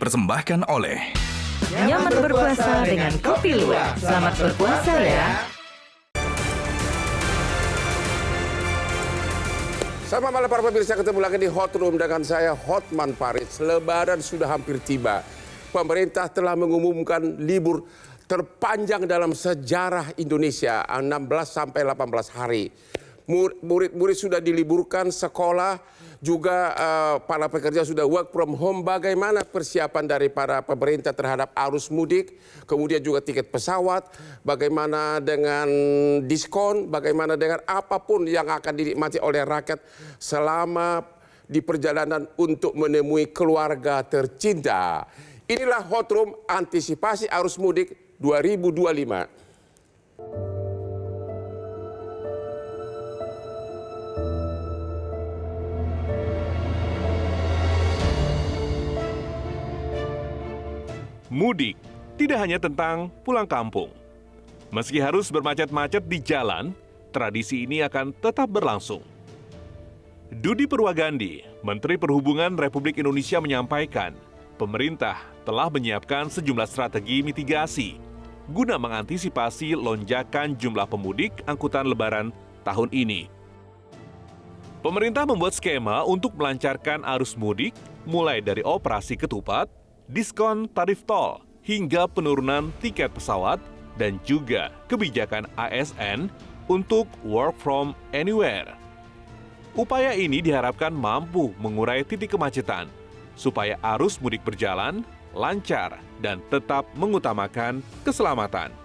dipersembahkan oleh Nyaman berpuasa dengan Kopi Luwak. Selamat berpuasa ya. Selamat malam para pemirsa, ketemu lagi di Hot Room dengan saya Hotman Paris. Lebaran sudah hampir tiba. Pemerintah telah mengumumkan libur terpanjang dalam sejarah Indonesia, 16 sampai 18 hari. Murid-murid sudah diliburkan, sekolah juga para pekerja sudah work from home. Bagaimana persiapan dari para pemerintah terhadap arus mudik, kemudian juga tiket pesawat, bagaimana dengan diskon, bagaimana dengan apapun yang akan dinikmati oleh rakyat selama di perjalanan untuk menemui keluarga tercinta. Inilah Hot Room antisipasi arus mudik 2025. Mudik tidak hanya tentang pulang kampung. Meski harus bermacet-macet di jalan, tradisi ini akan tetap berlangsung. Dudi Purwagandi, Menteri Perhubungan Republik Indonesia menyampaikan, pemerintah telah menyiapkan sejumlah strategi mitigasi guna mengantisipasi lonjakan jumlah pemudik angkutan Lebaran tahun ini. Pemerintah membuat skema untuk melancarkan arus mudik mulai dari operasi ketupat, diskon tarif tol, hingga penurunan tiket pesawat, dan juga kebijakan ASN untuk work from anywhere. Upaya ini diharapkan mampu mengurai titik kemacetan, supaya arus mudik berjalan lancar dan tetap mengutamakan keselamatan.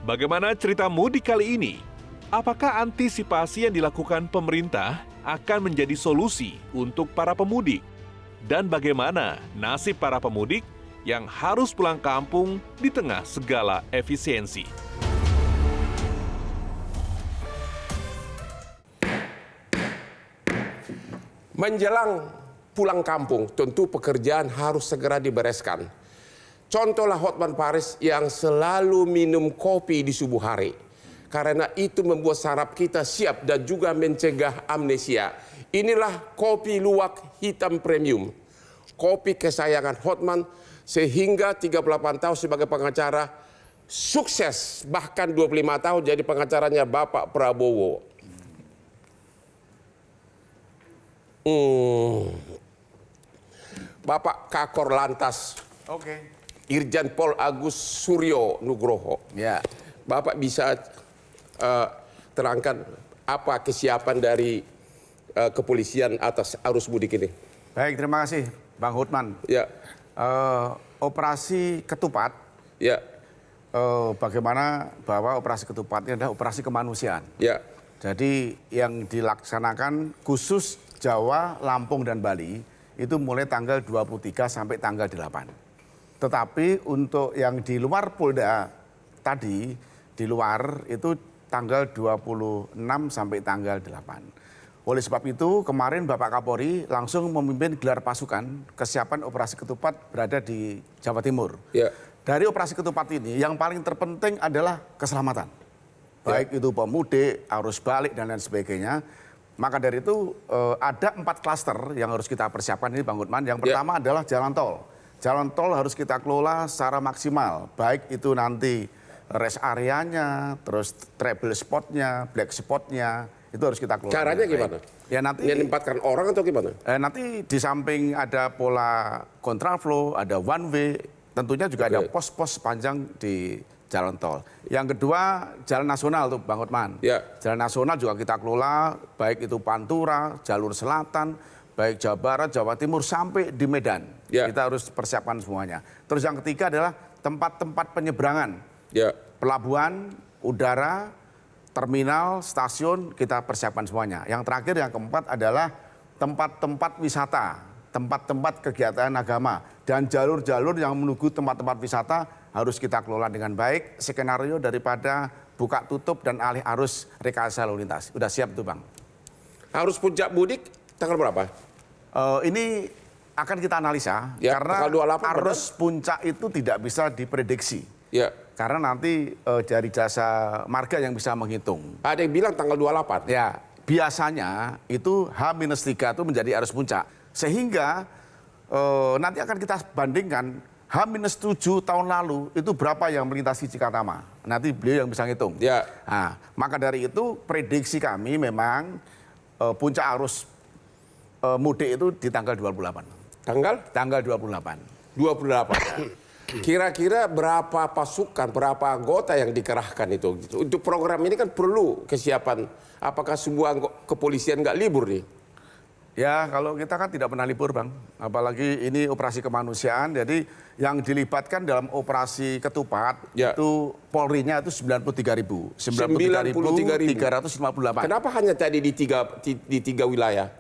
Bagaimana cerita mudik kali ini? Apakah antisipasi yang dilakukan pemerintah akan menjadi solusi untuk para pemudik? Dan bagaimana nasib para pemudik yang harus pulang kampung di tengah segala efisiensi? Menjelang pulang kampung, tentu pekerjaan harus segera dibereskan. Contohlah Hotman Paris yang selalu minum kopi di subuh hari. Karena itu membuat saraf kita siap dan juga mencegah amnesia. Inilah kopi luwak hitam premium. Kopi kesayangan Hotman sehingga 38 tahun sebagai pengacara, sukses bahkan 25 tahun jadi pengacaranya Bapak Prabowo. Bapak Kakor Lantas, Irjen Pol Agus Suryo Nugroho. Ya. Bapak bisa terangkan apa kesiapan dari kepolisian atas arus mudik ini? Baik, terima kasih Bang Hotman. Ya. Operasi ketupat, Ya. bagaimana bahwa operasi ketupat ini adalah operasi kemanusiaan. Ya. Jadi yang dilaksanakan khusus Jawa, Lampung, dan Bali itu mulai tanggal 23 sampai tanggal 8. Tetapi untuk yang di luar Polda tadi, di luar itu tanggal 26 sampai tanggal 8. Oleh sebab itu kemarin Bapak Kapolri langsung memimpin gelar pasukan kesiapan operasi ketupat berada di Jawa Timur. Ya. Dari operasi ketupat ini yang paling terpenting adalah keselamatan. Baik itu pemudik, arus balik dan lain sebagainya. Maka dari itu ada 4 klaster yang harus kita persiapkan ini Bang Hotman. Yang pertama adalah jalan tol. Jalan tol harus kita kelola secara maksimal. Baik itu nanti rest areanya, terus travel spotnya, black spotnya, itu harus kita kelola. Caranya gimana? Ya nanti menempatkan orang atau gimana? nanti di samping ada pola kontraflow, ada one way, tentunya juga ada pos-pos sepanjang di jalan tol. Yang kedua, jalan nasional tuh Bang Hotman. Ya. Jalan nasional juga kita kelola, baik itu Pantura, jalur selatan, baik Jawa Barat, Jawa Timur, sampai di Medan. Ya. Kita harus persiapkan semuanya. Terus yang ketiga adalah tempat-tempat penyeberangan. Ya. Pelabuhan, udara, terminal, stasiun, kita persiapkan semuanya. Yang terakhir, yang keempat adalah tempat-tempat wisata, tempat-tempat kegiatan agama, dan jalur-jalur yang menuju tempat-tempat wisata harus kita kelola dengan baik, skenario daripada buka tutup dan alih arus rekayasa lalu lintas. Udah siap tuh Bang. Arus puncak mudik tanggal berapa? Ini akan kita analisa, Ya, karena tanggal 28 arus puncak itu tidak bisa diprediksi. Ya. Karena nanti dari jasa marga yang bisa menghitung. Ada yang bilang tanggal 28. Ya, biasanya itu H-3 itu menjadi arus puncak. Sehingga nanti akan kita bandingkan H-7 tahun lalu itu berapa yang melintasi Cikatama. Nanti beliau yang bisa ngitung. Ya. Nah, maka dari itu prediksi kami memang puncak arus mudik itu di tanggal 28. Tanggal 28. 28. Kira-kira berapa pasukan, berapa anggota yang dikerahkan itu? Untuk program ini kan perlu kesiapan. Apakah sebuah kepolisian nggak libur nih? Ya, kalau kita kan tidak pernah libur, Bang. Apalagi ini operasi kemanusiaan. Jadi yang dilibatkan dalam operasi Ketupat itu Polri-nya itu 93.000. 93.358. Kenapa hanya tadi di tiga wilayah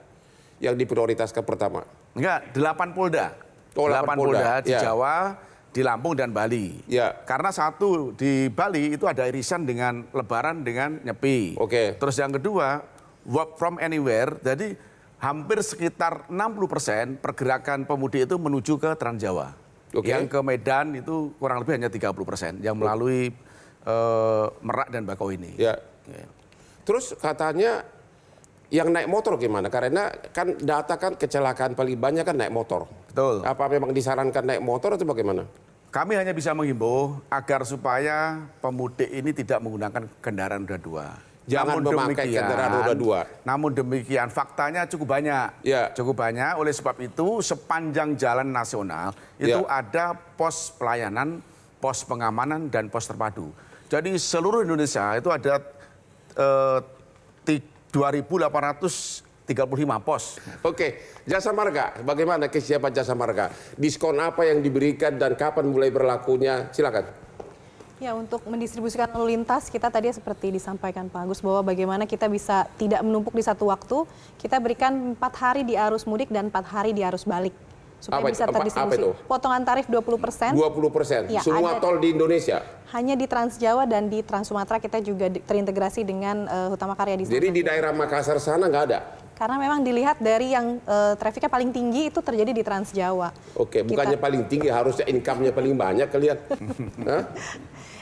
yang diprioritaskan pertama? Enggak, 8 Polda. 8 Polda di Jawa, di Lampung dan Bali. Ya. Karena satu di Bali itu ada irisan dengan Lebaran dengan Nyepi. Oke. Terus yang kedua work from anywhere. Jadi hampir sekitar 60% pergerakan pemudik itu menuju ke Trans Jawa. Oke. Yang ke Medan itu kurang lebih hanya 30% yang melalui Merak dan Bakauheni. Ya. Terus katanya yang naik motor gimana? Karena kan data kan kecelakaan paling banyak kan naik motor. Betul. Apa memang disarankan naik motor atau bagaimana? Kami hanya bisa menghimbau agar supaya pemudik ini tidak menggunakan kendaraan roda 2. Jangan memakai kendaraan roda 2. Namun demikian faktanya cukup banyak. Ya. Cukup banyak, oleh sebab itu sepanjang jalan nasional itu ada pos pelayanan, pos pengamanan, dan pos terpadu. Jadi seluruh Indonesia itu ada 2.835 pos. Oke, Jasa Marga, bagaimana kesiapan Jasa Marga? Diskon apa yang diberikan dan kapan mulai berlakunya? Silakan. Ya, untuk mendistribusikan lalu lintas, kita tadi seperti disampaikan Pak Agus bahwa bagaimana kita bisa tidak menumpuk di satu waktu, kita berikan 4 hari di arus mudik dan 4 hari di arus balik. Supaya bisa terdistribusi. Apa itu? Potongan tarif 20%. 20%? Ya, semua tol di Indonesia? Hanya di Trans Jawa dan di Trans Sumatera kita juga terintegrasi dengan Hutama Karya di sana. Jadi di daerah Makassar sana nggak ada? Karena memang dilihat dari yang trafiknya paling tinggi itu terjadi di Trans Jawa. Oke, bukannya paling tinggi, harusnya income-nya paling banyak kalian.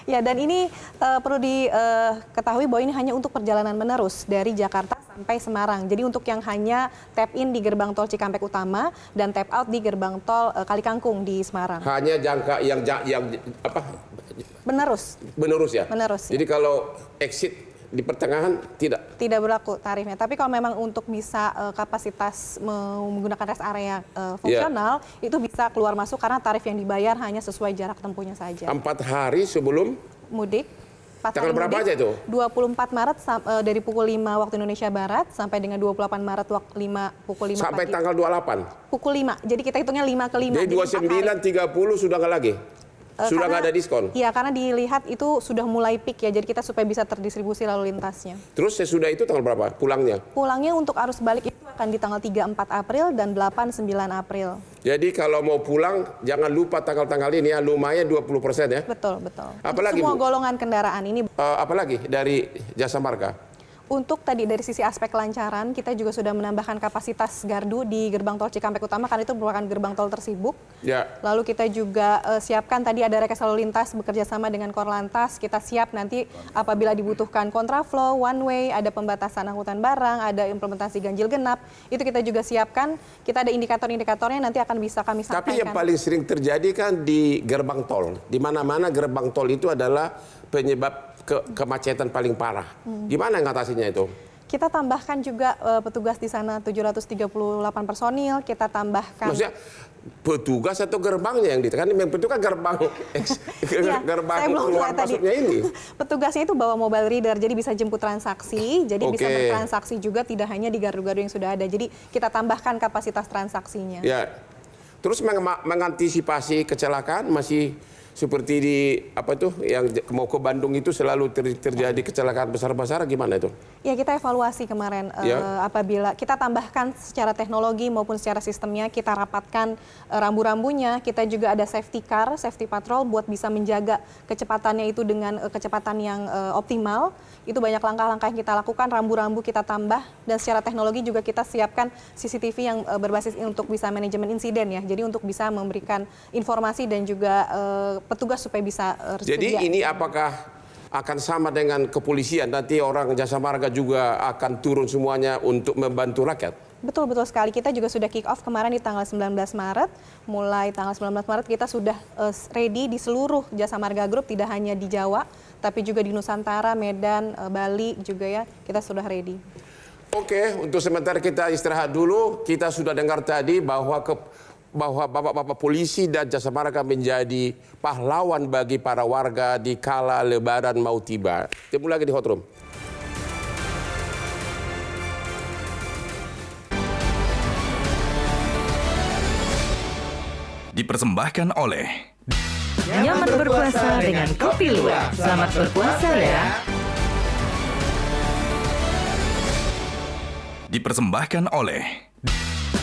Ya, dan ini perlu diketahui bahwa ini hanya untuk perjalanan menerus dari Jakarta sampai Semarang. Jadi untuk yang hanya tap in di gerbang tol Cikampek Utama dan tap out di gerbang tol Kalikangkung di Semarang. Hanya jangka yang apa? Menerus. Menerus ya? Menerus. Jadi kalau exit di pertengahan tidak? Tidak berlaku tarifnya. Tapi kalau memang untuk bisa kapasitas menggunakan rest area fungsional, itu bisa keluar masuk karena tarif yang dibayar hanya sesuai jarak tempuhnya saja. 4 hari sebelum? Mudik. Tanggal berapa aja itu? 24 Maret dari pukul 5 waktu Indonesia Barat sampai dengan 28 Maret pukul 5 sampai pagi. tanggal 28? Pukul 5. Jadi kita hitungnya 5 ke 5. Jadi 29, 30 sudah nggak lagi? Sudah nggak ada diskon? Iya, karena dilihat itu sudah mulai peak ya, jadi kita supaya bisa terdistribusi lalu lintasnya. Terus sesudah itu tanggal berapa pulangnya? Pulangnya untuk arus balik itu akan di tanggal 3-4 April dan 8-9 April. Jadi kalau mau pulang, jangan lupa tanggal-tanggal ini ya, lumayan 20% ya? Betul, betul. Apalagi, semua Bu? golongan kendaraan ini. Apalagi dari Jasa Marga? Untuk tadi dari sisi aspek kelancaran, kita juga sudah menambahkan kapasitas gardu di gerbang tol Cikampek Utama karena itu merupakan gerbang tol tersibuk. Ya. Lalu kita juga siapkan tadi ada rekayasa lalu lintas bekerja sama dengan Korlantas. Kita siap nanti apabila dibutuhkan kontraflow, one way, ada pembatasan angkutan barang, ada implementasi ganjil genap. Itu kita juga siapkan. Kita ada indikator-indikatornya nanti akan bisa kami sampaikan. Tapi yang paling sering terjadi kan di gerbang tol. Di mana-mana gerbang tol itu adalah penyebab kemacetan paling parah. Gimana ngatasinya itu? Kita tambahkan juga petugas di sana 738 personil, kita tambahkan. Maksudnya petugas atau gerbangnya yang ditekan? Itu kan gerbang gerbang keluar masuknya ini. Petugasnya itu bawa mobile reader, jadi bisa jemput transaksi, jadi bisa bertransaksi juga tidak hanya di gardu-gardu yang sudah ada. Jadi kita tambahkan kapasitas transaksinya. Ya. Terus mengantisipasi kecelakaan masih seperti di apa itu yang mau ke Bandung itu selalu terjadi kecelakaan besar-besaran, gimana itu? Ya, kita evaluasi kemarin apabila kita tambahkan secara teknologi maupun secara sistemnya, kita rapatkan rambu-rambunya, kita juga ada safety car, safety patrol buat bisa menjaga kecepatannya itu dengan kecepatan yang optimal. Itu banyak langkah-langkah yang kita lakukan, rambu-rambu kita tambah, dan secara teknologi juga kita siapkan CCTV yang berbasis untuk bisa manajemen insiden ya. Jadi untuk bisa memberikan informasi dan juga petugas supaya bisa Jadi ini apakah akan sama dengan kepolisian? Nanti orang Jasa Marga juga akan turun semuanya untuk membantu rakyat? Betul sekali. Kita juga sudah kick off kemarin di tanggal 19 Maret. Mulai tanggal 19 Maret kita sudah ready di seluruh Jasa Marga Group, tidak hanya di Jawa, tapi juga di Nusantara, Medan, Bali juga ya. Kita sudah ready. Oke, untuk sementara kita istirahat dulu. Kita sudah dengar tadi bahwa bapak-bapak polisi dan Jasa Marga menjadi pahlawan bagi para warga di kala Lebaran mau tiba. Ketemu lagi di Hot Room. Dipersembahkan oleh Nyaman berpuasa dengan Kopi Luwak. Selamat berpuasa ya. Dipersembahkan oleh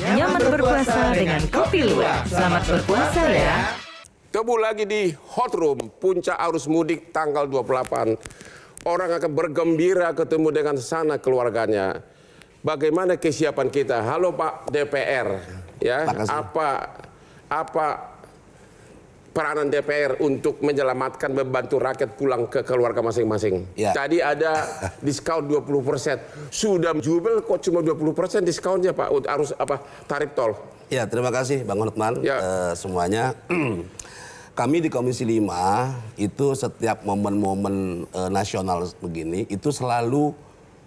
Nyaman berpuasa dengan Kopi Luwak. Selamat berpuasa ya. Ketemu lagi di Hot Room, puncak arus mudik tanggal 28. Orang akan bergembira ketemu dengan sanak keluarganya. Bagaimana kesiapan kita? Halo Pak DPR, ya. Apa peranan DPR untuk menyelamatkan, membantu rakyat pulang ke keluarga masing-masing? Ya. Tadi ada diskon 20%. Sudah jubel kok cuma 20% diskonnya Pak, harus tarif tol. Ya, terima kasih Bang Hotman, Ya. semuanya. Kami di Komisi 5 itu setiap momen-momen nasional begini itu selalu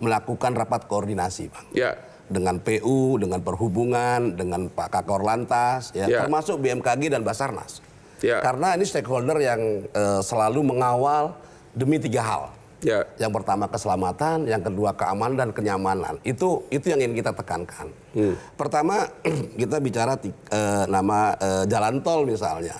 melakukan rapat koordinasi, Bang. Ya. Dengan PU, dengan Perhubungan, dengan Pak Kakor Lantas, ya, Ya. termasuk BMKG dan Basarnas. Ya. Karena ini stakeholder yang selalu mengawal demi 3 hal. Ya. Yang pertama keselamatan, yang kedua keamanan dan kenyamanan. Itu yang ingin kita tekankan. Pertama kita bicara nama jalan tol misalnya,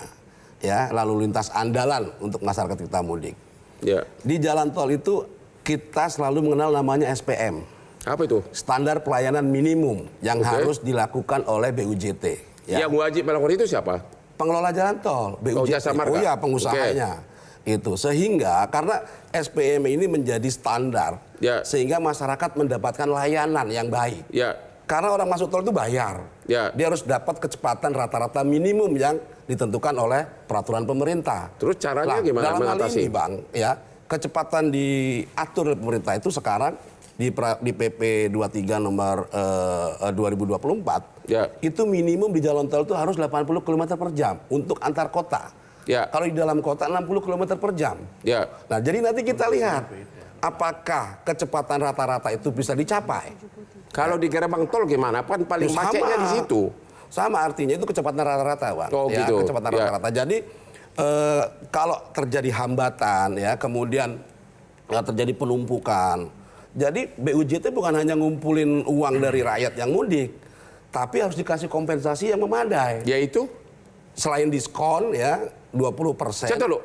ya, lalu lintas andalan untuk masyarakat kita mudik. Ya. Di jalan tol itu kita selalu mengenal namanya SPM. Apa itu? Standar pelayanan minimum yang harus dilakukan oleh BUJT. Ya. Yang wajib melakukan itu siapa? Pengelola jalan tol, BUJT. Jasa Marga. Oh iya, pengusahanya. Itu sehingga karena SPM ini menjadi standar, Ya. sehingga masyarakat mendapatkan layanan yang baik. Ya. Karena orang masuk tol itu bayar. Ya. Dia harus dapat kecepatan rata-rata minimum yang ditentukan oleh peraturan pemerintah. Terus caranya Nah, gimana dalam hal mengatasi? ini, Bang, ya, kecepatan diatur oleh pemerintah itu sekarang di PP 23 nomor 2024, Ya. itu minimum di jalan tol itu harus 80 km per jam untuk antar kota. Ya. Kalau di dalam kota 60 km per jam. Ya. Nah, jadi nanti kita lihat apakah kecepatan rata-rata itu bisa dicapai. Kalau di gerbang tol gimana? Kan paling Sama. macetnya di situ. Sama, artinya itu kecepatan rata-rata, Bang. Oh, ya, gitu. kecepatan Ya. rata-rata. Jadi kalau terjadi hambatan, ya, kemudian terjadi penumpukan. Jadi BUJT bukan hanya ngumpulin uang dari rakyat yang mudik, tapi harus dikasih kompensasi yang memadai. Yaitu? Selain diskon, ya, 20%. Saya dulu,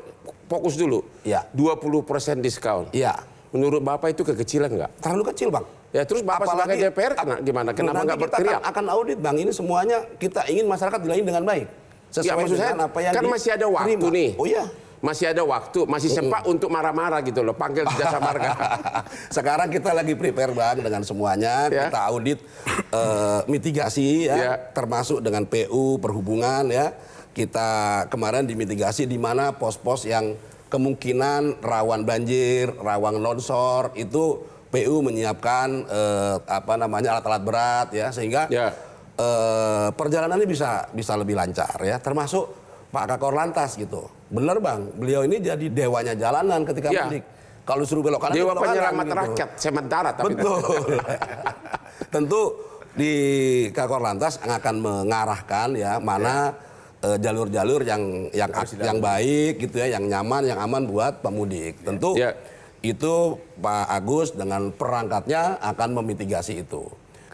fokus dulu. Ya. 20% diskon. Iya. Menurut Bapak itu kekecilan nggak? Terlalu kecil, Bang. Ya terus Bapak sebagai DPR gimana? Kenapa nanti nggak kita berteriak? akan audit, Bang. Ini semuanya kita ingin masyarakat dilayani dengan baik. Ya maksud saya, dengan apa yang kan masih ada waktu diterima. nih. Oh iya. Masih ada waktu, masih sempat untuk marah-marah gitu loh, panggil Jasa Marga. Sekarang kita lagi prepare, Bang, dengan semuanya. Ya. Kita audit mitigasi, ya, Ya. termasuk dengan PU, Perhubungan, ya. Kita kemarin dimitigasi di mana pos-pos yang kemungkinan rawan banjir, rawan longsor, itu PU menyiapkan alat-alat berat, ya, sehingga Ya. perjalanannya bisa lebih lancar, ya, termasuk Pak Kakor Lantas gitu. Bener, Bang, beliau ini jadi dewanya jalanan ketika Ya. mudik. Kalau suruh belok kanan, Dewa dia belok kanan, penyelamat gitu. rakyat sementara tapi Betul. Tentu di Kakor Lantas akan mengarahkan, ya, mana jalur-jalur yang baik gitu, ya, yang nyaman, yang aman buat pemudik. Tentu Ya. itu Pak Agus dengan perangkatnya akan memitigasi itu.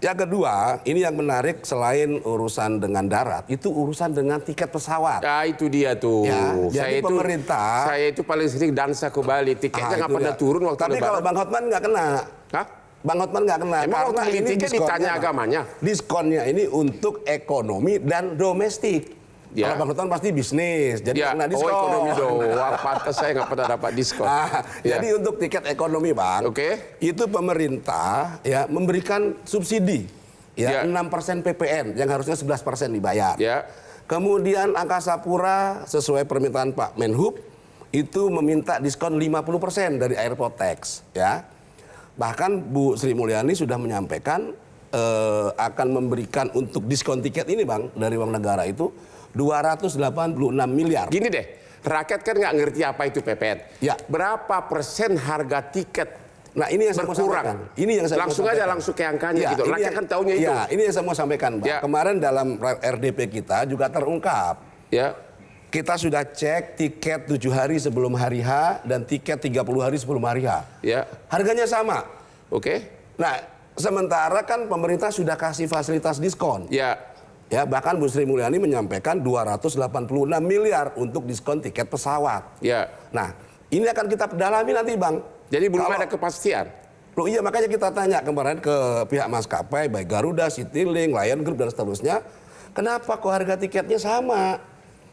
Yang kedua, ini yang menarik selain urusan dengan darat, itu urusan dengan tiket pesawat. Ya itu dia tuh. Ya, jadi pemerintah- Saya itu paling sering dansa ke Bali. Tiketnya nggak itu pernah dia. turun waktu Tapi kalau Lebaran. Bang Hotman nggak kena. Hah? Bang Hotman nggak kena. Emang waktu beli tiket diskonnya, ditanya Bang. agamanya? Diskonnya ini untuk ekonomi dan domestik. Ya. Kalau Bang Hotman pasti bisnis, jadi Ya, kena oh diskon. ekonomi doang. Pantas saya nggak pernah dapat diskon. Ah, Ya. Jadi untuk tiket ekonomi, Bang, Oke. itu pemerintah, ya, memberikan subsidi, Ya. ya, 6% PPN yang harusnya 11% dibayar. Ya. Kemudian Angkasa Pura sesuai permintaan Pak Menhub itu meminta diskon 50% dari airport tax, ya. Bahkan Bu Sri Mulyani sudah menyampaikan akan memberikan untuk diskon tiket ini Bang dari uang negara itu 286 miliar. Gini deh, rakyat kan nggak ngerti apa itu PPN. Ya. Berapa persen harga tiket Nah ini yang saya mau berkurang? sampaikan. Ini yang saya mau langsung sampaikan. aja langsung ke angkanya Ya, gitu. ini Rakyat yang- kan taunya itu. Ya, ini yang saya mau sampaikan, Bang. Ya. Kemarin dalam RDP kita juga terungkap. Ya, Kita sudah cek tiket 7 hari sebelum hari H dan tiket 30 hari sebelum hari H. ya, Harganya sama. oke, Nah, sementara kan pemerintah sudah kasih fasilitas diskon. ya, Ya, bahkan Bu Sri Mulyani menyampaikan 286 miliar untuk diskon tiket pesawat. ya. Nah, ini akan kita dalami nanti, Bang. Jadi belum Kalau- ada kepastian. Loh iya, makanya kita tanya kemarin ke pihak maskapai, baik Garuda, Citylink, Lion Group, dan seterusnya. Kenapa kok harga tiketnya sama?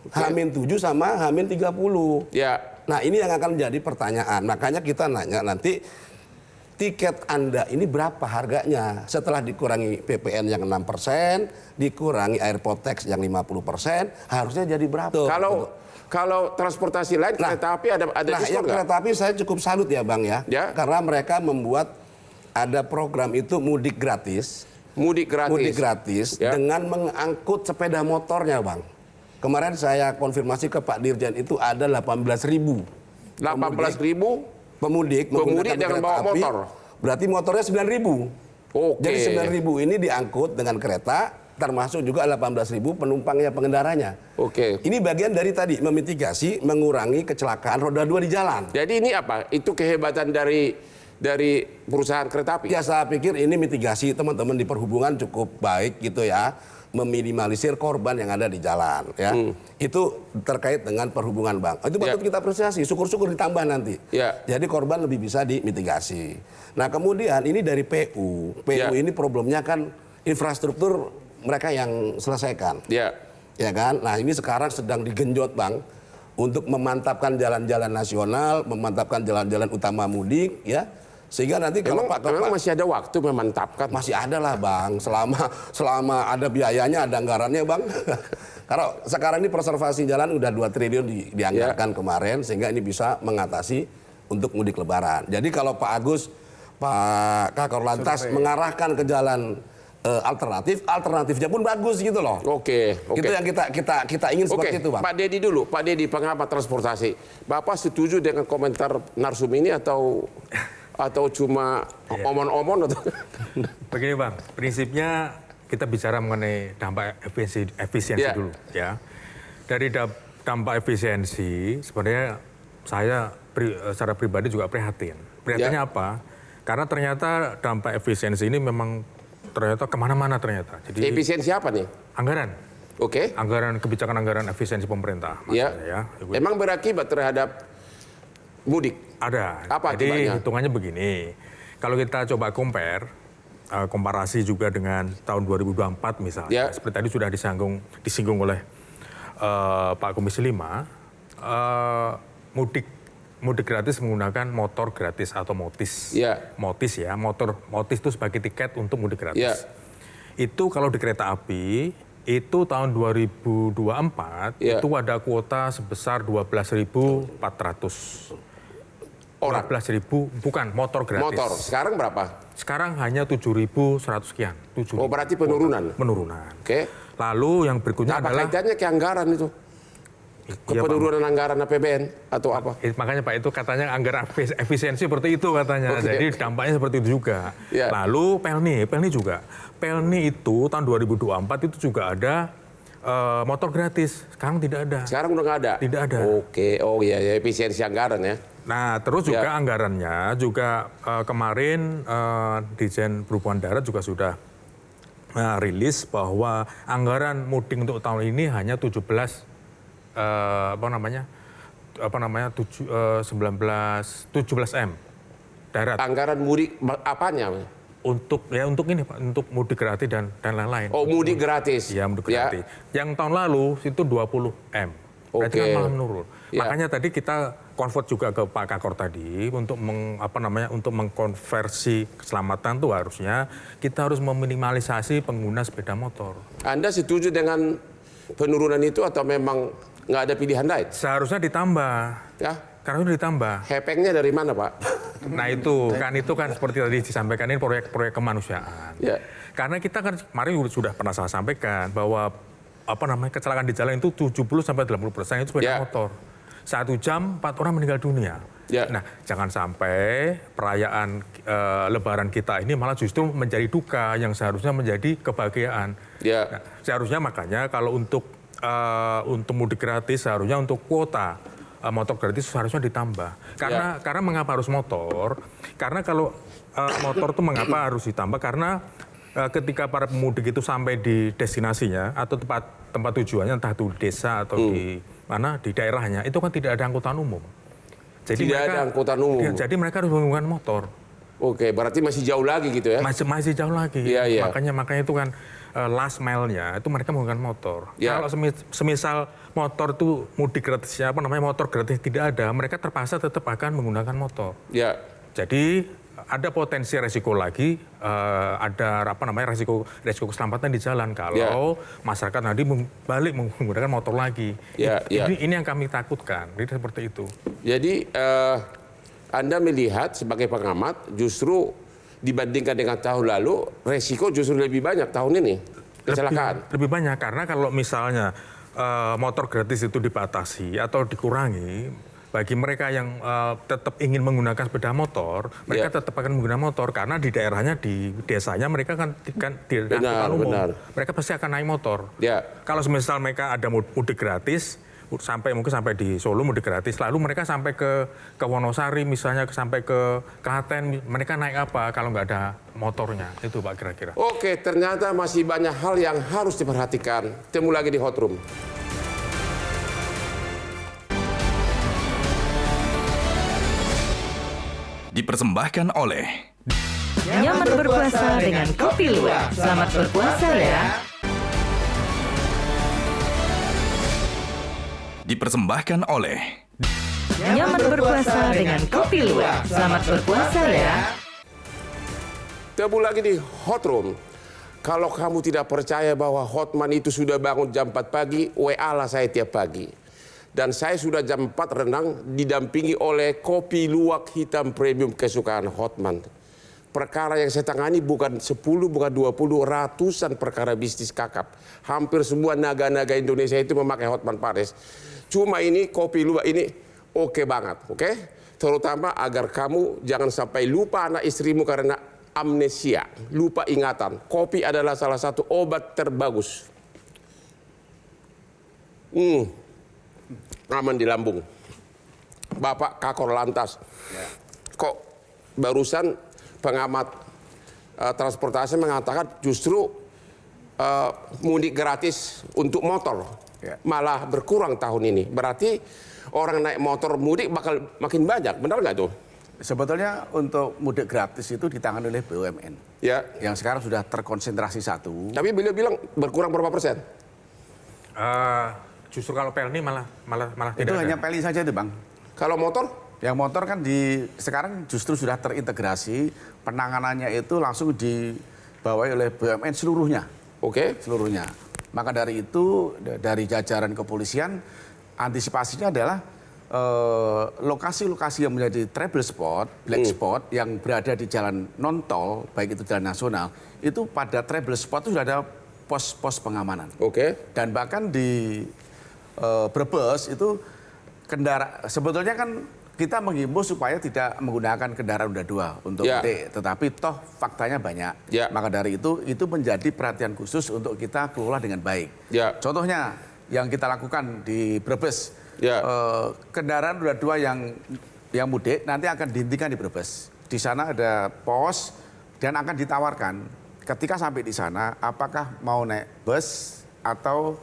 H-7 sama H-30. Ya, Nah, ini yang akan menjadi pertanyaan. Makanya kita nanya nanti, tiket Anda ini berapa harganya? Setelah dikurangi PPN yang 6%, dikurangi airport tax yang 50%, harusnya jadi berapa? kalau transportasi lain kereta api ada Nah, diskon yang nggak? kereta api saya cukup salut ya Bang ya. Ya. Karena mereka membuat ada program itu mudik gratis. Mudik gratis. Mudik gratis Ya. dengan mengangkut sepeda motornya Bang. Kemarin saya konfirmasi ke Pak Dirjen itu ada 18.000. 18.000. Pemudik Pemudik menggunakan dengan kereta bawa api, motor. berarti motornya 9.000. Oke. Jadi 9.000 ini diangkut dengan kereta, termasuk juga 18.000 penumpangnya, pengendaranya. Oke. Ini bagian dari tadi, memitigasi, mengurangi kecelakaan roda 2 di jalan. Jadi ini apa? Itu kehebatan dari perusahaan kereta api. Ya saya pikir ini mitigasi teman-teman di perhubungan cukup baik gitu ya. Meminimalisir korban yang ada di jalan ya. Itu terkait dengan perhubungan Bang. Itu patut kita apresiasi, syukur-syukur ditambah nanti. Ya. Jadi korban lebih bisa dimitigasi. Nah kemudian ini dari PU. PU ini problemnya kan infrastruktur mereka yang selesaikan. Ya. Ya kan? Nah ini sekarang sedang digenjot Bang. Untuk memantapkan jalan-jalan nasional, memantapkan jalan-jalan utama mudik ya. Sehingga nanti kalau Memang masih ada waktu memantapkan. masih ada lah Bang, selama ada biayanya, ada anggarannya Bang. Kalau sekarang ini preservasi jalan udah 2 triliun dianggarkan kemarin, sehingga ini bisa mengatasi untuk mudik lebaran. Jadi kalau Pak Agus, Pak Kakor Lantas mengarahkan ke jalan alternatifnya pun bagus gitu loh. Oke. Itu yang kita ingin seperti itu Bang. Pak Dedi dulu, Pak Dedi pengamat transportasi. Bapak setuju dengan komentar narsum ini atau cuma omon-omon atau? Begini Bang, prinsipnya kita bicara mengenai dampak efisiensi Ya. dulu ya. Dari dampak efisiensi sebenarnya saya secara pribadi juga prihatin. Prihatinnya apa? Karena ternyata dampak efisiensi ini memang ternyata kemana-mana ternyata. Jadi Efisiensi apa nih? anggaran, Oke. kebijakan anggaran efisiensi pemerintah. Ya. maksudnya ya. Emang berakibat terhadap mudik? Ada. Apa Jadi akibatnya? hitungannya begini. Kalau kita coba komparasi juga dengan tahun 2024 misalnya. Ya. Seperti tadi sudah disinggung oleh Pak Komisi 5. Mudik gratis menggunakan motor gratis atau motis. Ya. Motis ya, motis itu sebagai tiket untuk mudik gratis. Ya. Itu kalau di kereta api, itu tahun 2024 Ya. itu ada kuota sebesar 12.400. Orang. 12.000 bukan motor gratis. Motor. Sekarang berapa? Sekarang hanya 7.100 sekian. 7.000. Oh, berarti penurunan. Penurunan. Oke. Lalu yang berikutnya Apa adalah kaitannya ke anggaran itu? Ke Iya, Pak. penurunan anggaran APBN atau apa? Makanya Pak itu katanya anggaran efisiensi seperti itu katanya. Oke. Jadi dampaknya seperti itu juga. Ya. Lalu Pelni juga. Pelni itu tahun 2024 itu juga ada motor gratis. Sekarang tidak ada. Sekarang udah nggak ada? Tidak ada. Oke. Oh iya, ya, efisiensi anggaran ya. Nah, terus juga Ya. anggarannya juga kemarin Dirjen Perhubungan Darat juga sudah rilis bahwa anggaran mudik untuk tahun ini hanya 17 M darat Anggaran mudik apanya? untuk ini Pak, untuk mudik gratis dan lain-lain. Oh, mudik gratis. Ya, mudik Ya. gratis. Yang tahun lalu itu 20 M. Berarti kan Oke. malah menurun. Ya. Makanya tadi kita convert juga ke Pak Kakor tadi untuk untuk mengkonversi keselamatan tuh harusnya kita harus meminimalisasi pengguna sepeda motor. Anda setuju dengan penurunan itu atau memang nggak ada pilihan lain? Seharusnya ditambah. Ya. Karena itu ditambah. Hepengnya dari mana, Pak? Nah itu kan seperti tadi disampaikan ini proyek-proyek kemanusiaan. Ya. Karena kita kan kemarin sudah pernah saya sampaikan bahwa kecelakaan di jalan itu 70-80% itu sepeda motor. 1 jam 4 orang meninggal dunia. Ya. Nah jangan sampai perayaan Lebaran kita ini malah justru menjadi duka yang seharusnya menjadi kebahagiaan. Ya. Nah, seharusnya makanya kalau untuk mudik gratis seharusnya untuk kuota motor gratis seharusnya ditambah. Karena mengapa harus motor? Karena kalau motor itu mengapa harus ditambah? Karena ketika para pemudik itu sampai di destinasinya atau tempat tujuannya entah itu desa atau di mana di daerahnya itu kan tidak ada angkutan umum. Jadi tidak ada angkutan umum. Jadi mereka harus menggunakan motor. Oke, berarti masih jauh lagi gitu ya? Masih jauh lagi. Iya. Makanya itu kan last mile-nya itu mereka menggunakan motor. Ya. Kalau semisal motor itu mudik gratisnya motor gratis tidak ada, mereka terpaksa tetap akan menggunakan motor. Ya. Jadi ada potensi resiko lagi, ada resiko keselamatan di jalan kalau masyarakat nanti balik menggunakan motor lagi. Ini yang kami takutkan, jadi seperti itu. Jadi Anda melihat sebagai pengamat justru dibandingkan dengan tahun lalu resiko justru lebih banyak tahun ini kecelakaan. Lebih banyak karena kalau misalnya motor gratis itu dibatasi atau dikurangi. Bagi mereka yang tetap ingin menggunakan sepeda motor, mereka tetap akan menggunakan motor karena di daerahnya, di desanya mereka kan tidak ada angkutan umum. Mereka pasti akan naik motor. Kalau semisal mereka ada mudik gratis, mungkin sampai di Solo mudik gratis, lalu mereka sampai ke Wonosari misalnya, sampai ke Klaten, mereka naik apa kalau nggak ada motornya? Itu Pak kira-kira. Oke, ternyata masih banyak hal yang harus diperhatikan. Temu lagi di Hot Room. Dipersembahkan oleh Nyaman berpuasa dengan Kopi Luwak. Selamat berpuasa ya. Dipersembahkan oleh Nyaman berpuasa dengan Kopi Luwak. Selamat berpuasa ya. Temu lagi di Hot Room. Kalau kamu tidak percaya bahwa Hotman itu sudah bangun jam 4 pagi, WA lah saya tiap pagi. Dan saya sudah jam 4 renang didampingi oleh kopi luwak hitam premium kesukaan Hotman. Perkara yang saya tangani bukan 10, bukan 20, ratusan perkara bisnis kakap. Hampir semua naga-naga Indonesia itu memakai Hotman Paris. Cuma ini kopi luwak ini oke banget, oke? Terutama agar kamu jangan sampai lupa anak istrimu karena amnesia, lupa ingatan. Kopi adalah salah satu obat terbagus. Aman di lambung. Bapak Kakor Lantas. Kok barusan pengamat transportasi mengatakan justru mudik gratis untuk motor malah berkurang tahun ini. Berarti orang naik motor mudik bakal makin banyak, benar nggak tuh? Sebetulnya untuk mudik gratis itu ditangani oleh BUMN. Yang sekarang sudah terkonsentrasi satu. Tapi beliau bilang berkurang berapa persen? Justru kalau Pelni malah tidak itu ada. hanya Pelni saja itu Bang. Kalau motor? Yang motor kan sekarang justru sudah terintegrasi, penanganannya itu langsung dibawa oleh BUMN seluruhnya. Oke. Seluruhnya. Maka dari itu dari jajaran kepolisian antisipasinya adalah lokasi-lokasi yang menjadi trouble spot, black spot yang berada di jalan non tol, baik itu jalan nasional, itu pada trouble spot itu sudah ada pos-pos pengamanan. Oke. Dan bahkan di Brebes itu sebetulnya kan kita menghimbau supaya tidak menggunakan kendaraan roda 2 untuk mudik, tetapi toh faktanya banyak. Maka dari itu menjadi perhatian khusus untuk kita kelola dengan baik. Contohnya yang kita lakukan di Brebes, kendaraan roda 2 yang mudik nanti akan dihentikan di Brebes. Di sana ada pos dan akan ditawarkan ketika sampai di sana apakah mau naik bus atau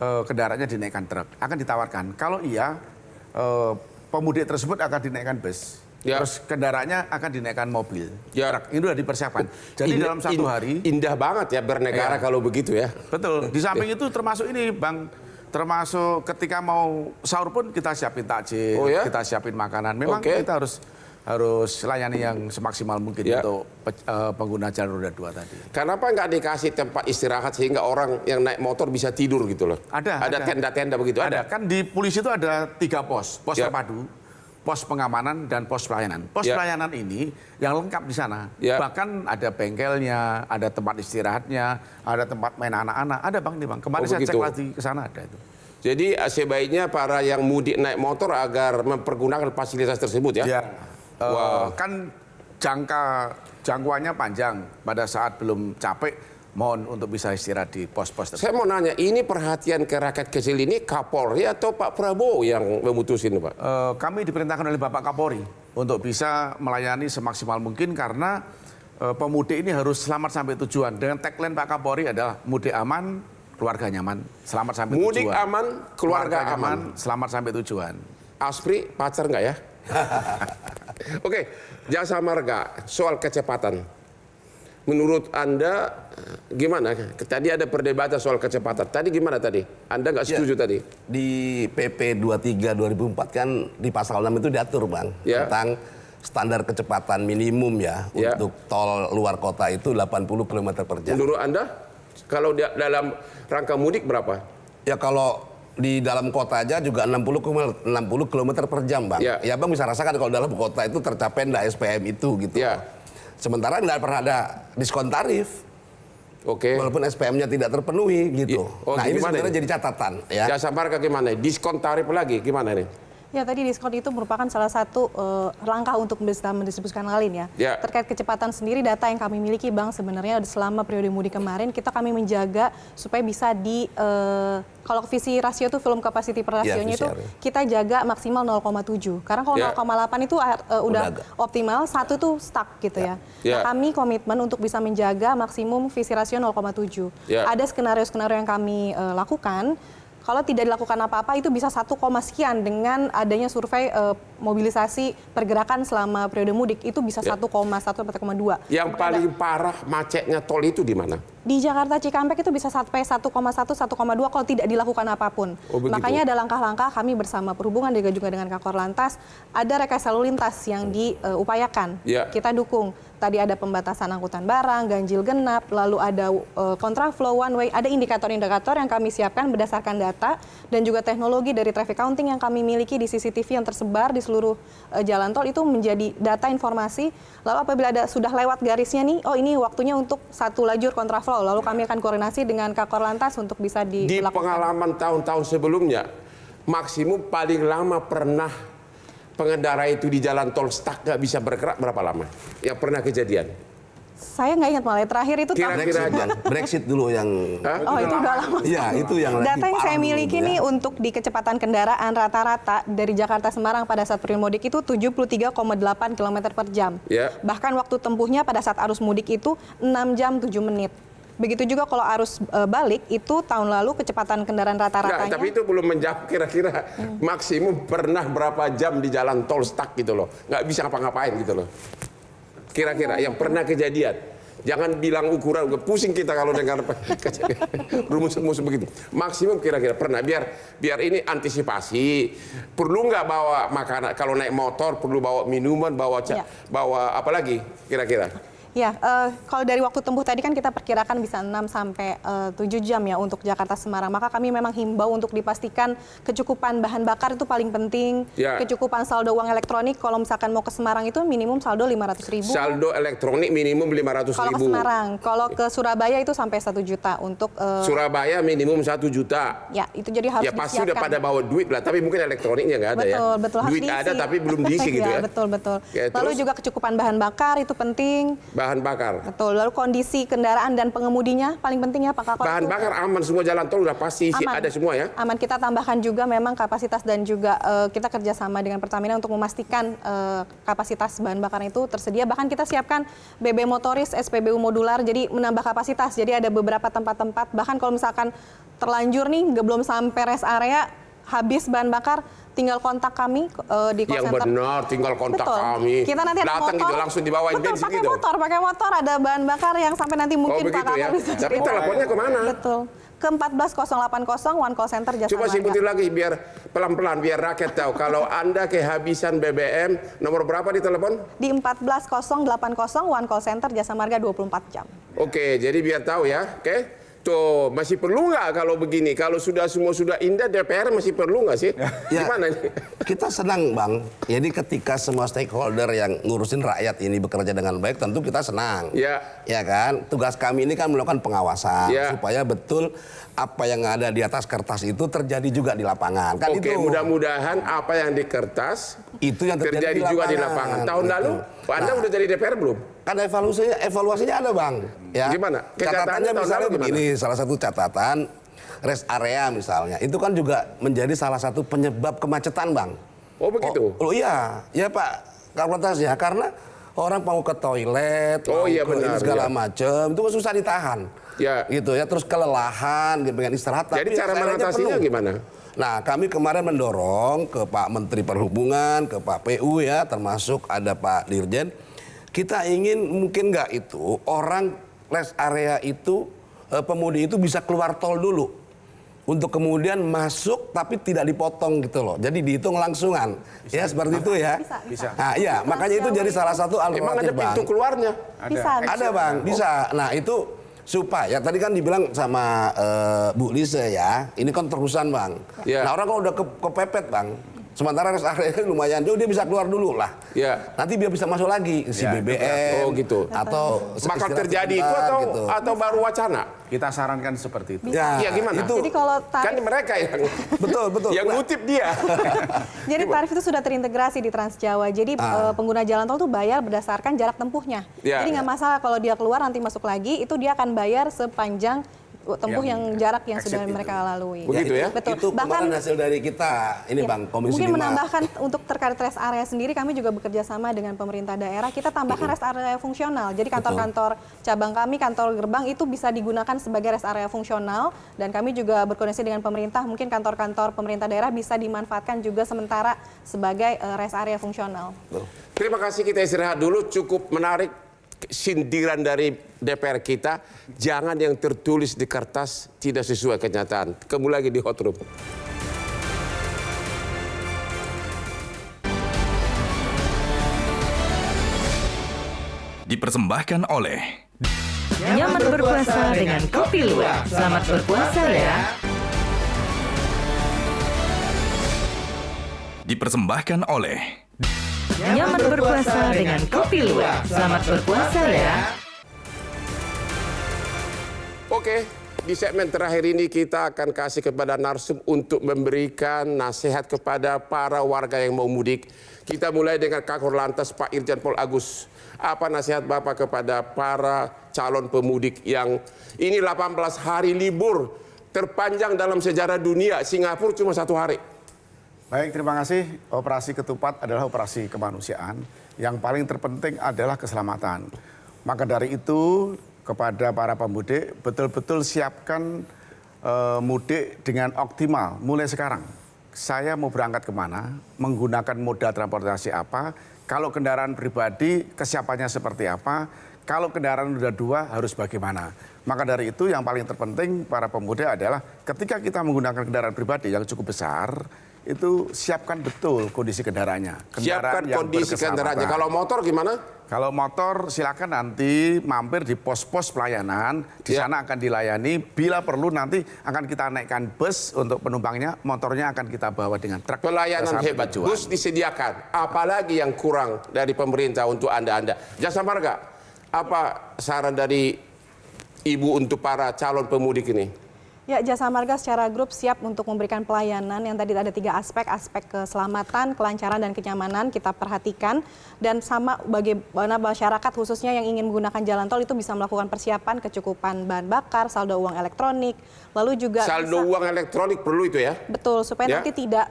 kendaraannya dinaikkan truk, akan ditawarkan. Kalau iya, pemudik tersebut akan dinaikkan bus, terus kendaraannya akan dinaikkan mobil, truk. Ini sudah dipersiapkan. Jadi dalam satu hari. Indah banget ya bernegara kalau begitu ya. Betul. Di samping itu termasuk ini Bang, termasuk ketika mau sahur pun kita siapin takjil, kita siapin makanan. Memang kita harus layani yang semaksimal mungkin untuk pengguna jalan roda 2 tadi. Kenapa nggak dikasih tempat istirahat sehingga orang yang naik motor bisa tidur gitu loh? Ada tenda-tenda begitu? Ada. Kan di polisi itu ada 3 pos terpadu. pos pengamanan dan pos pelayanan. Pos pelayanan ini yang lengkap di sana. Bahkan ada bengkelnya, ada tempat istirahatnya, ada tempat main anak-anak, ada Bang di Bang. Kemarin saya cek lagi ke sana ada itu. Jadi sebaiknya para yang mudik naik motor agar mempergunakan fasilitas tersebut ya. Kan jangkauannya panjang. Pada saat belum capek, mohon untuk bisa istirahat di pos-pos tersebut. Saya mau nanya, ini perhatian ke rakyat kecil ini Kapolri atau Pak Prabowo yang memutusin, Pak? Kami diperintahkan oleh Bapak Kapolri untuk bisa melayani semaksimal mungkin karena pemudik ini harus selamat sampai tujuan. Dengan tagline Pak Kapolri adalah mudik aman, keluarga nyaman, selamat sampai tujuan. Mudik aman, keluarga aman, selamat sampai tujuan. Aspri, pacar nggak ya? Oke, Jasa Marga, soal kecepatan. Menurut Anda gimana? Tadi ada perdebatan soal kecepatan. Tadi gimana tadi? Anda nggak setuju tadi? Di PP 23 2004 kan di pasal 6 itu diatur, Bang, tentang standar kecepatan minimum untuk tol luar kota itu 80 km per jam. Menurut Anda kalau dalam rangka mudik berapa? Ya kalau di dalam kota aja juga 60 km per jam, Bang. Ya Bang bisa rasakan kalau dalam kota itu tercapai enggak SPM itu gitu. Sementara nggak pernah ada diskon tarif. Walaupun SPM-nya tidak terpenuhi gitu. Nah ini sebenarnya jadi catatan. Ya. Jasa Marga gimana? Diskon tarif lagi gimana nih? Ya tadi diskon itu merupakan salah satu langkah untuk bisa mendistribusikan lain ya. Terkait kecepatan sendiri data yang kami miliki Bang sebenarnya selama periode mudik kemarin kami menjaga supaya bisa kalau visi rasio itu film capacity per rasionya itu kita jaga maksimal 0,7. Karena kalau 0,8 itu udah optimal, 1 tuh stuck gitu ya. Nah, kami komitmen untuk bisa menjaga maksimum visi rasio 0,7. Ada skenario-skenario yang kami lakukan. Kalau tidak dilakukan apa-apa itu bisa 1, sekian dengan adanya survei mobilisasi pergerakan selama periode mudik itu bisa 1,1 sampai 1,2. Yang paling parah macetnya tol itu di mana? Di Jakarta Cikampek itu bisa sampai 1,1, 1,2 kalau tidak dilakukan apapun. Makanya ada langkah-langkah kami bersama Perhubungan juga dengan Kakor Lantas ada rekayasa lalu lintas yang diupayakan. Kita dukung. Tadi ada pembatasan angkutan barang, ganjil genap, lalu ada kontraflow, one way, ada indikator-indikator yang kami siapkan berdasarkan data dan juga teknologi dari traffic counting yang kami miliki di CCTV yang tersebar di seluruh jalan tol itu menjadi data informasi. Lalu apabila sudah lewat garisnya nih, oh ini waktunya untuk 1 lajur kontraflow, lalu kami akan koordinasi dengan Kakor Lantas untuk bisa dilakukan. Di pengalaman tahun-tahun sebelumnya, maksimum paling lama pernah pengendara itu di jalan tol stuck nggak bisa bergerak berapa lama? Yang pernah kejadian? Saya nggak ingat malah terakhir itu kira-kira aja. Brexit dulu yang. Oh itu udah lama. Iya itu yang. Data yang saya miliki nih untuk di kecepatan kendaraan rata-rata dari Jakarta Semarang pada saat periode mudik itu 73,8 km per jam. Bahkan waktu tempuhnya pada saat arus mudik itu 6 jam 7 menit. Begitu juga kalau arus balik itu tahun lalu kecepatan kendaraan rata-ratanya. Tapi itu belum menjawab kira-kira maksimum pernah berapa jam di jalan tol stuck gitu loh. Nggak bisa ngapa-ngapain gitu loh. Kira-kira yang pernah kejadian. Jangan bilang ukuran, pusing kita kalau dengar rumus-rumus begitu. Maksimum kira-kira pernah, biar ini antisipasi. Perlu nggak bawa makanan, kalau naik motor perlu bawa minuman, bawa apa lagi kira-kira? Ya, kalau dari waktu tempuh tadi kan kita perkirakan bisa 6 sampai 7 jam ya untuk Jakarta Semarang. Maka kami memang himbau untuk dipastikan kecukupan bahan bakar itu paling penting. Kecukupan saldo uang elektronik kalau misalkan mau ke Semarang itu minimum saldo 500.000. Saldo elektronik minimum 500.000. Kalau ke Semarang, kalau ke Surabaya itu sampai 1 juta untuk Surabaya minimum 1 juta. Ya, itu jadi harus disiapkan. Ya pasti udah pada bawa duit lah, tapi mungkin elektroniknya nggak ada Betul, duit ada tapi belum diisi gitu ya. Betul. Lalu juga kecukupan bahan bakar itu penting. Bahan bakar. Betul. Lalu kondisi kendaraan dan pengemudinya paling penting ya Pak Kakor. Bahan bakar aman semua jalan tol udah pasti ada semua ya. Aman. Kita tambahkan juga memang kapasitas dan juga kita kerjasama dengan Pertamina untuk memastikan kapasitas bahan bakar itu tersedia. Bahkan kita siapkan BB motoris, SPBU modular, jadi menambah kapasitas. Jadi ada beberapa tempat-tempat. Bahkan kalau misalkan terlanjur nih belum sampai rest area habis bahan bakar, tinggal kontak kami di call center. Yang benar, tinggal kontak kami. Kita nanti datang gitu langsung dibawain bensin gitu. Pakai motor ada bahan bakar yang sampai nanti mungkin Pak Kakor bisa Tapi teleponnya kemana? Betul. Ke 14080 One Call Center Jasa Marga. Coba sebutin lagi biar pelan-pelan biar rakyat tahu. Kalau Anda kehabisan BBM, nomor berapa di telepon? Di 14080 One Call Center Jasa Marga 24 jam. Oke, jadi biar tahu ya. Oke. Tuh, masih perlu nggak kalau begini? Kalau semua sudah indah, DPR masih perlu nggak sih? Ya, Gimana ini? kita senang, Bang. Jadi ketika semua stakeholder yang ngurusin rakyat ini bekerja dengan baik, tentu kita senang. Ya. Ya kan? Tugas kami ini kan melakukan pengawasan Ya. supaya betul apa yang ada di atas kertas itu terjadi juga di lapangan. Kan Oke, itu. mudah-mudahan apa yang di kertas Itu yang terjadi juga di lapangan. Tahun Gitu. lalu, Anda udah jadi DPR belum? Kan evaluasinya ada, Bang. Ya. Gimana? Catatannya Kenyataannya tahun misalnya lalu gimana? begini, salah satu catatan rest area misalnya, itu kan juga menjadi salah satu penyebab kemacetan, Bang. Oh begitu? Oh iya, ya Pak, ya karena orang mau ke toilet, Oh, mau iya, ke benar, ini segala iya. macam, itu susah ditahan. Ya. Gitu ya, terus kelelahan, pengen istirahat. Jadi tapi cara rest area-nya mengatasinya penuh. gimana? Nah, kami kemarin mendorong ke Pak Menteri Perhubungan, ke Pak PU ya, termasuk ada Pak Dirjen. Kita ingin mungkin nggak itu orang rest area itu pemudi itu bisa keluar tol dulu untuk kemudian masuk tapi tidak dipotong gitu loh. Jadi dihitung langsungan. Ya seperti itu ya. Bisa. Nah, iya, makanya itu jadi salah satu Emang ada alternatif, Bang. pintu keluarnya? Bisa. Ada, Bang, bisa. Nah, itu supaya tadi kan dibilang sama Bu Lise ya, ini kan terusan, Bang. Ya. Nah, orang kalau udah kepepet, Bang, sementara rest area lumayan jauh, dia bisa keluar dulu lah. Ya. Nanti biar bisa masuk lagi si Ya, BBM. Oh, gitu. Atau Bakal istirahat terjadi itu sebentar, atau gitu. atau baru wacana? Kita sarankan seperti itu. Ya, Iya, gimana? Itu Jadi kalau Kan tarif, mereka yang betul. yang ngutip dia. jadi tarif itu sudah terintegrasi di Trans Jawa. Jadi pengguna jalan tol tuh bayar berdasarkan jarak tempuhnya. Ya. Jadi nggak masalah kalau dia keluar nanti masuk lagi, itu dia akan bayar sepanjang tempuh yang jarak yang sudah mereka lalui. Begitu ya? Itu Betul. kemarin hasil dari kita, ini Ya, Bang, Komisi mungkin 5. menambahkan untuk terkait rest area sendiri, kami juga bekerja sama dengan pemerintah daerah. Kita tambahkan rest area fungsional. Jadi kantor-kantor cabang kami, kantor gerbang itu bisa digunakan sebagai rest area fungsional. Dan kami juga berkoordinasi dengan pemerintah. Mungkin kantor-kantor pemerintah daerah bisa dimanfaatkan juga sementara sebagai rest area fungsional. Terima kasih, kita istirahat dulu. Cukup menarik sindiran dari DPR kita. Jangan yang tertulis di kertas tidak sesuai kenyataan. Kembali lagi di Hot Room. Dipersembahkan oleh Nyaman berpuasa dengan Kopi Luwak. Selamat berpuasa ya. Dipersembahkan oleh Nyaman berpuasa dengan Kopi Luwak. Selamat berpuasa ya. Oke, di segmen terakhir ini kita akan kasih kepada narsum untuk memberikan nasihat kepada para warga yang mau mudik. Kita mulai dengan Kakor Lantas Pak Irjen Pol Agus. Apa nasihat Bapak kepada para calon pemudik yang ini 18 hari libur terpanjang dalam sejarah dunia. Singapura cuma 1 hari. Baik, terima kasih. Operasi Ketupat adalah operasi kemanusiaan. Yang paling terpenting adalah keselamatan. Maka dari itu, kepada para pemudik, betul-betul siapkan mudik dengan optimal mulai sekarang. Saya mau berangkat kemana, menggunakan moda transportasi apa, kalau kendaraan pribadi kesiapannya seperti apa, kalau kendaraan roda 2 harus bagaimana. Maka dari itu yang paling terpenting para pemudik adalah ketika kita menggunakan kendaraan pribadi yang cukup besar, itu siapkan betul kondisi kendaraannya. Siapkan yang kondisi berkeselamatan. kendaraannya. Kalau motor gimana? Kalau motor silakan nanti mampir di pos-pos pelayanan, di Ya. sana akan dilayani. Bila perlu nanti akan kita naikkan bus untuk penumpangnya, motornya akan kita bawa dengan truk. Pelayanan sampai hebat, tujuan. bus disediakan. Apalagi yang kurang dari pemerintah untuk Anda-Anda. Jasa Marga, apa saran dari Ibu untuk para calon pemudik ini? Ya, Jasa Marga secara grup siap untuk memberikan pelayanan yang tadi ada 3 aspek keselamatan, kelancaran, dan kenyamanan kita perhatikan. Dan sama bagaimana masyarakat khususnya yang ingin menggunakan jalan tol itu bisa melakukan persiapan kecukupan bahan bakar, saldo uang elektronik, lalu juga Saldo uang elektronik perlu itu ya? betul, supaya Ya. nanti tidak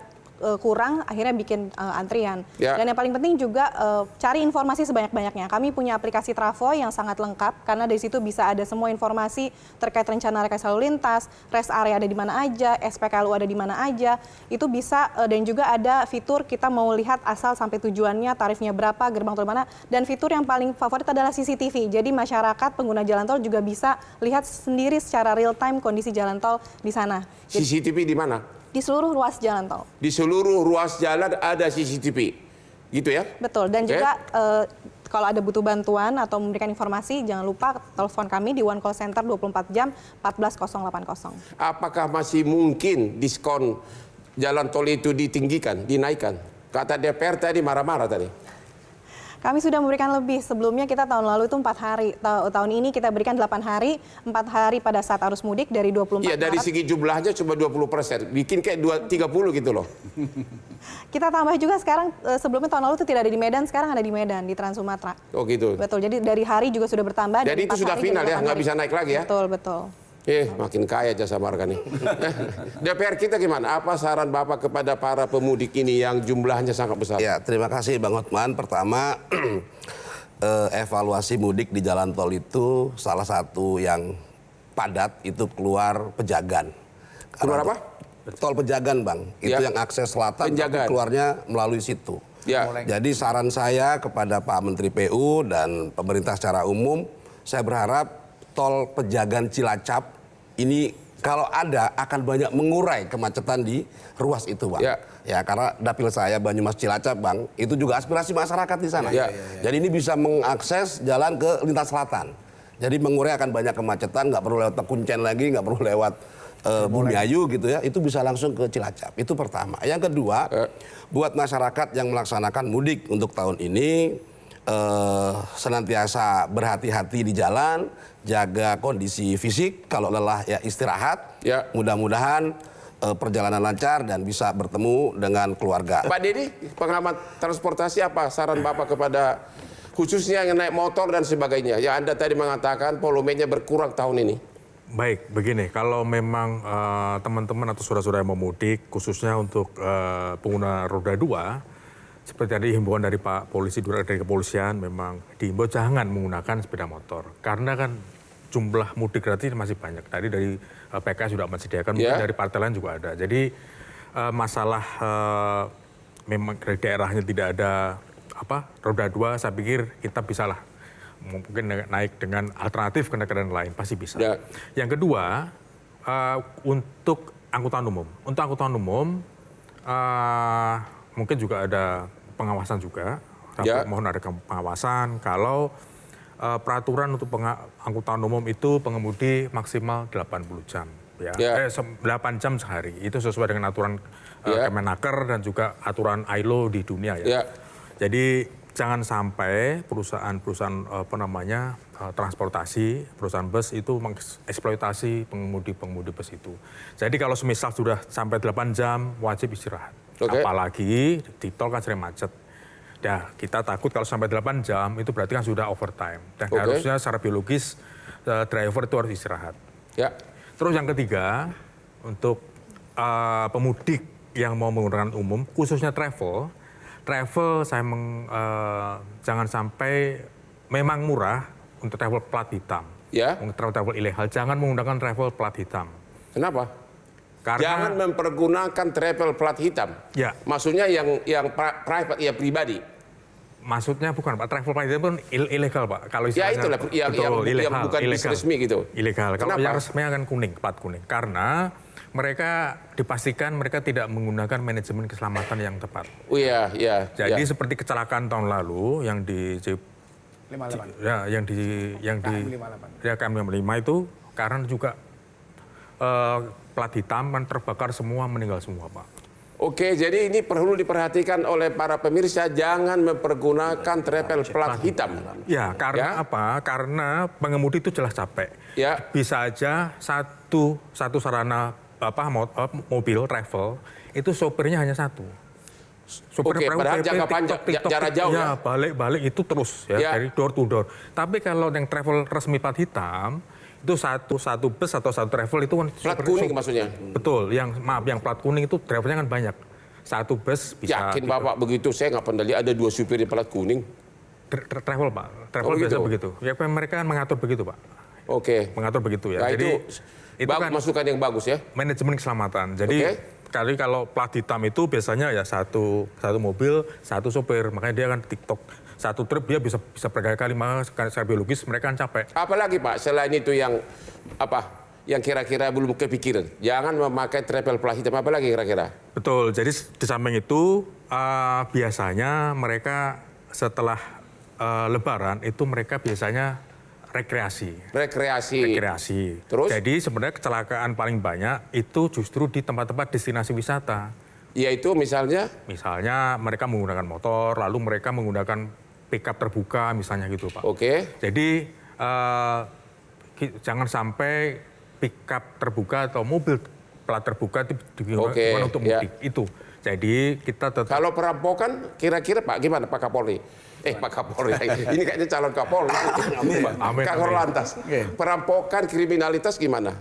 kurang akhirnya bikin antrian. Ya. Dan yang paling penting juga cari informasi sebanyak-banyaknya. Kami punya aplikasi Travoy yang sangat lengkap karena dari situ bisa ada semua informasi terkait rencana rekayasa lalu lintas, rest area ada di mana aja, SPKLU ada di mana aja. Itu bisa dan juga ada fitur kita mau lihat asal sampai tujuannya, tarifnya berapa, gerbang tol mana, dan fitur yang paling favorit adalah CCTV. Jadi masyarakat pengguna jalan tol juga bisa lihat sendiri secara real time kondisi jalan tol di sana. Jadi, CCTV di mana? di seluruh ruas jalan tol. Di seluruh ruas jalan ada CCTV. Gitu ya? Betul, dan Oke. juga kalau ada butuh bantuan atau memberikan informasi, jangan lupa telepon kami di One Call Center 24 jam 14080. Apakah masih mungkin diskon jalan tol itu ditinggikan, dinaikkan? Kata DPR tadi marah-marah tadi. Kami sudah memberikan lebih. Sebelumnya kita tahun lalu itu 4 hari. Tahun ini kita berikan 8 hari, 4 hari pada saat arus mudik dari 24 Iya, dari Maret. segi jumlahnya cuma 20%. Bikin kayak 30 gitu loh. Kita tambah juga sekarang, sebelumnya tahun lalu itu tidak ada di Medan, sekarang ada di Medan, di Trans Sumatera. Oh gitu. Betul, jadi dari hari juga sudah bertambah. Jadi dari itu 4 sudah hari final jadi ya, 8 nggak hari. bisa naik lagi ya? Betul, betul. Makin kaya jasa marga nih. DPR kita gimana? Apa saran Bapak kepada para pemudik ini yang jumlahnya sangat besar? Ya, terima kasih Bang Hotman. Pertama, evaluasi mudik di jalan tol itu salah satu yang padat itu keluar Pejagan. Keluar apa? Tol Pejagan, Bang. Itu Ya. yang akses selatan, tapi Penjagaan. keluarnya melalui situ. Ya. Jadi saran saya kepada Pak Menteri PU dan pemerintah secara umum, saya berharap tol Pejagan Cilacap ini kalau ada akan banyak mengurai kemacetan di ruas itu, Bang. Ya. Ya, karena dapil saya Banyumas Cilacap, Bang, itu juga aspirasi masyarakat di sana. Ya. Jadi ini bisa mengakses jalan ke lintas selatan. Jadi mengurai akan banyak kemacetan, nggak perlu lewat Kuncen lagi, nggak perlu lewat Bumiayu gitu ya. Itu bisa langsung ke Cilacap. Itu pertama. Yang kedua, buat masyarakat yang melaksanakan mudik untuk tahun ini senantiasa berhati-hati di jalan, jaga kondisi fisik, kalau lelah ya istirahat. Ya. Mudah-mudahan perjalanan lancar dan bisa bertemu dengan keluarga. Pak Dedi, pengamat transportasi, apa saran Bapak kepada khususnya yang naik motor dan sebagainya? Yang Anda tadi mengatakan volumenya berkurang tahun ini. Baik, begini, kalau memang teman-teman atau saudara-saudara yang mau mudik, khususnya untuk pengguna roda 2, seperti tadi himbauan dari Pak Polisi, dari kepolisian, memang dihimbau jangan menggunakan sepeda motor. Karena kan jumlah mudik gratis masih banyak. Tadi dari PKS sudah menyediakan, mungkin dari partai lain juga ada. Jadi masalah memang dari daerahnya tidak ada roda 2, saya pikir kita bisalah mungkin naik dengan alternatif kendaraan lain, pasti bisa. Ya. Yang kedua, untuk angkutan umum. Untuk angkutan umum, mungkin juga ada pengawasan juga. Ya. Mohon ada pengawasan kalau peraturan untuk angkutan umum itu pengemudi maksimal 80 jam. Ya. Ya. 8 jam sehari. Itu sesuai dengan aturan Ya. Kemenaker dan juga aturan ILO di dunia ya. Ya. Jadi jangan sampai perusahaan transportasi, perusahaan bus itu mengeksploitasi pengemudi bus itu. Jadi kalau semisal sudah sampai 8 jam wajib istirahat. Oke. Apalagi di tol kan sering macet. Ya, kita takut kalau sampai 8 jam itu berarti kan sudah overtime. Dan Oke. harusnya secara biologis driver itu harus istirahat. Ya. Terus yang ketiga, untuk pemudik yang mau menggunakan umum, khususnya travel saya jangan sampai memang murah untuk travel plat hitam. Ya. Untuk travel ilegal, jangan menggunakan travel plat hitam. Kenapa? Karena Jangan mempergunakan travel plat hitam. Ya. Maksudnya yang private, ya pribadi. maksudnya bukan Pak, travel plat hitam kan ilegal Pak. Kalau Ya istilahnya, itulah yang bukan bis resmi gitu. Ilegal. Kalau Kenapa? yang resmi akan kuning, plat kuning. Karena mereka dipastikan mereka tidak menggunakan manajemen keselamatan yang tepat. Oh iya, iya. Jadi iya. seperti kecelakaan tahun lalu yang di 58. yang di KM58 itu karena juga plat hitam kan terbakar semua, meninggal semua Pak. Oke, jadi ini perlu diperhatikan oleh para pemirsa, jangan mempergunakan travel plat hitam. Ya, karena Ya. apa? Karena pengemudi itu jelas capek. Ya. Bisa aja satu sarana mobil travel itu sopirnya hanya satu. Oke, padahal jangka panjang, jarak jauh ya. Balik-balik itu terus ya, Ya. dari door to door. Tapi kalau yang travel resmi plat hitam itu satu bus atau satu travel itu kan Plat kuning maksudnya. Betul, yang plat kuning itu drivernya kan banyak. Satu bus bisa Yakin Bapak begitu? Saya nggak pernah lihat ada 2 supir di plat kuning. travel Pak. Travel Oh, biasa gitu? begitu. Ya mereka kan mengatur begitu Pak. Oke. Mengatur begitu ya. Nah, Jadi itu kan masukan yang bagus ya. manajemen keselamatan. Jadi Oke. kalau plat hitam itu biasanya ya satu mobil, satu sopir. Makanya dia kan TikTok. Satu trip dia bisa berkali-kali, maka secara biologis mereka kan capek. Apalagi Pak, selain itu yang kira-kira belum kepikiran. Jangan memakai travel plat hitam, apalagi kira-kira? Betul. Jadi di samping itu biasanya mereka setelah Lebaran itu mereka biasanya rekreasi. Terus? Jadi sebenarnya kecelakaan paling banyak itu justru di tempat-tempat destinasi wisata. Yaitu misalnya? Misalnya mereka menggunakan motor, lalu mereka menggunakan pickup terbuka misalnya gitu Pak. Oke. Jadi jangan sampai pickup terbuka atau mobil plat terbuka digunakan untuk mudik. Itu. Jadi kita tetap... Kalau perampokan kira-kira Pak gimana Pak Kapolri? Pak Kapolri, ini kayaknya calon Kapolri. Kakor Lantas. Perampokan, kriminalitas gimana?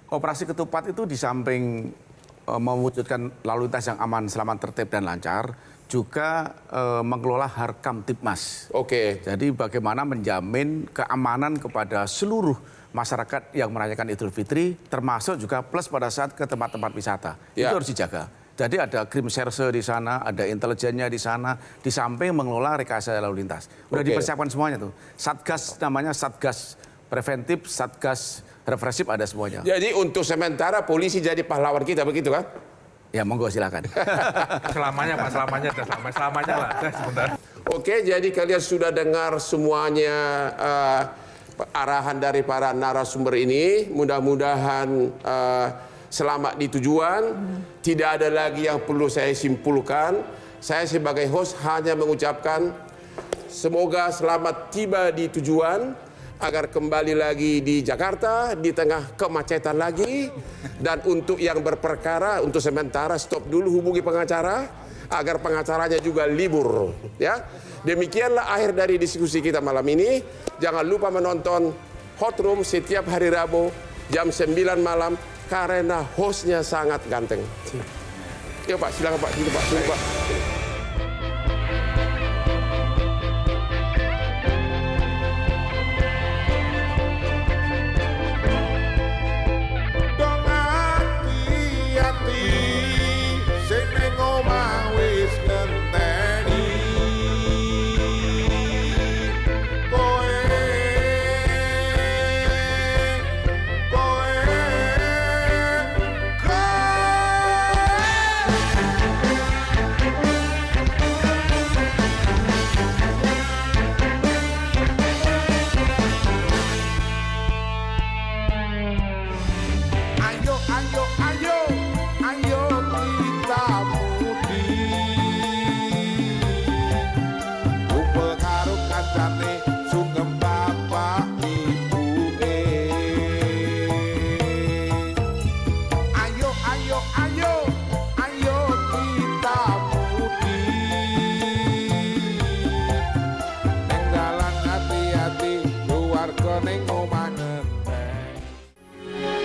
Operasi Ketupat itu di samping mewujudkan lalu lintas yang aman, selamat, tertib, dan lancar, juga mengelola Harkam Tipmas. Oke. Jadi bagaimana menjamin keamanan kepada seluruh masyarakat yang merayakan Idul Fitri, termasuk juga plus pada saat ke tempat-tempat wisata. Ya. Itu harus dijaga. Jadi ada Krimserse di sana, ada intelijennya di sana, di samping mengelola rekayasa lalu lintas. Udah dipersiapkan semuanya tuh. Satgas namanya Satgas Preventif, Satgas Represif, ada semuanya. Jadi untuk sementara polisi jadi pahlawan kita, begitu kan? Ya monggo silakan. Selamanya Pak, selamanya lah. Sebentar. Oke, jadi kalian sudah dengar semuanya arahan dari para narasumber ini. Mudah-mudahan selamat di tujuan. Tidak ada lagi yang perlu saya simpulkan. Saya sebagai host hanya mengucapkan semoga selamat tiba di tujuan, agar kembali lagi di Jakarta di tengah kemacetan lagi. Dan untuk yang berperkara, untuk sementara stop dulu, hubungi pengacara agar pengacaranya juga libur, ya. Demikianlah akhir dari diskusi kita malam ini. Jangan lupa menonton Hot Room setiap hari Rabu jam 9 malam karena hostnya sangat ganteng. Ya Pak, silakan Pak. Silakan Pak. Silakan, Pak.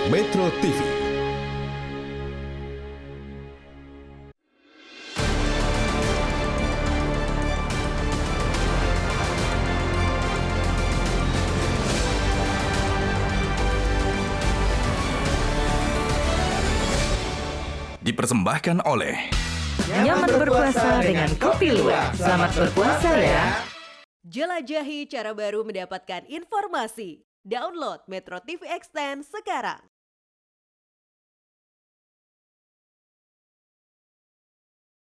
Metro TV. Dipersembahkan oleh Nyaman berpuasa dengan kopi luwak. Selamat berpuasa ya. Jelajahi cara baru mendapatkan informasi. Download Metro TV Extend sekarang.